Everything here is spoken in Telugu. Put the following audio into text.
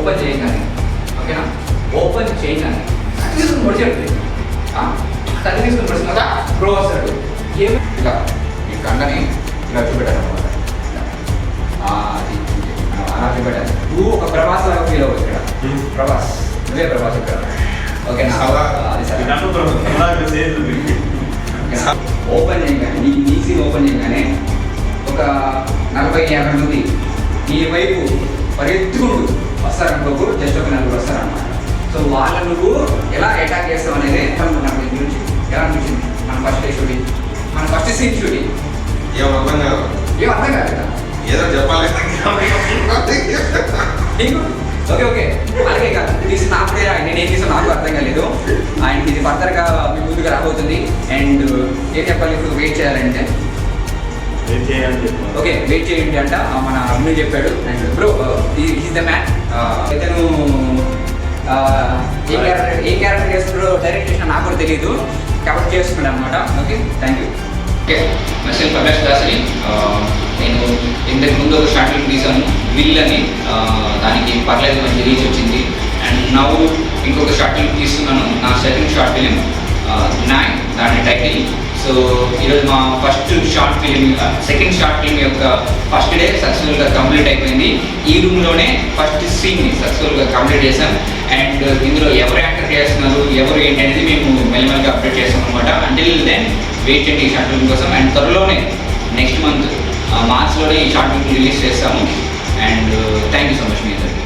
ఓపెన్ చేయగానే ఓకేనా, ఓపెన్ చేయగానే కత్తి తీసుకుని పొడిచేస్తుంది. కత్తి తీసుకుని పొడిచిన తర్వాత బ్రో వస్తాడు. ఏమి ఇలా ఈ కండని ఇలా చూపెట్టాను అనమాట. అలా చూపెట్టాను. నువ్వు ఒక ప్రభాస్ లాగా ఫీల్ అవ్వచ్చు ఇక్కడ. ప్రభాస్, నువ్వే ప్రభాస్ ఇక్కడ. ఓకేనా, అది సరే. ఓపెన్ చేయగానే నీ సీన్ ఓపెన్ చేయగానే ఒక 40-50 మంది నీ వైపు పరిగెత్తుకుంటూ వస్తారనుకోకు, జస్ట్ ఒక 4 వస్తారనమాట. సో వాళ్ళ నువ్వు ఎలా అటాక్ చేస్తావు అనేది అనుకున్నాను. దీని గురించి ఎలా అనిపించింది? మన ఫస్ట్ షూటింగ్, మన ఫస్ట్ సీన్ షూటింగ్ ఏం అర్థం కాలేదా? ఏదో చెప్పాలి నీకు ఓకే ఓకే అలాగే కాదు తీసిన అప్పుడే నేను ఏం చేసాను నాకు అర్థం కాలేదు. అండ్ ఇది ఫర్దర్గా మీ ముందుగా రాబోతుంది. అండ్ ఏం చెప్పాలి ఇప్పుడు? వెయిట్ చేయాలంటే ఓకే వెయిట్ చేయండి అంట మన అమ్మ చెప్పాడు. And bro is the man. ఇతను ఏ క్యారెక్టర్ చేస్తున్నాడో డైరెక్ట్ చేసిన నాకు కూడా తెలియదు, కాబట్టి చేస్తున్నాడు అనమాట. Okay thank you. Okay message Ramesh Dasari. నేను ఇంతకు ముందు ఒక షార్ట్ ఫిల్మ్ తీసాను విల్ అని, దానికి పర్లేదు మంచి రీచ్ వచ్చింది. అండ్ నవ్వు ఇంకొక షార్ట్ ఫిల్మ్ తీస్తున్నాను, నా సెకండ్ షార్ట్ ఫిలిం నాయ్, దాని టైటిల్. సో ఈరోజు మా first short film, second short film యొక్క ఫస్ట్ డే సక్సెస్ఫుల్గా కంప్లీట్ అయిపోయింది. ఈ రూమ్లోనే ఫస్ట్ సీన్ని సక్సెస్ఫుల్గా కంప్లీట్ చేశాం. అండ్ ఇందులో ఎవరు యాక్టర్ చేస్తున్నారు, ఎవరు ఏంటి అనేది మేము మెల్లమెల్లగా అప్డేట్ చేస్తాం అనమాట. అంటిల్ దెన్ వెయిట్ చేయండి ఈ షార్ట్ ఫిల్మ్ కోసం. అండ్ త్వరలోనే నెక్స్ట్ మంత్ మార్చ్లోనే ఈ షార్ట్ ఫిల్మ్ రిలీజ్ చేస్తాము. And thank you so much మీ అందరికీ.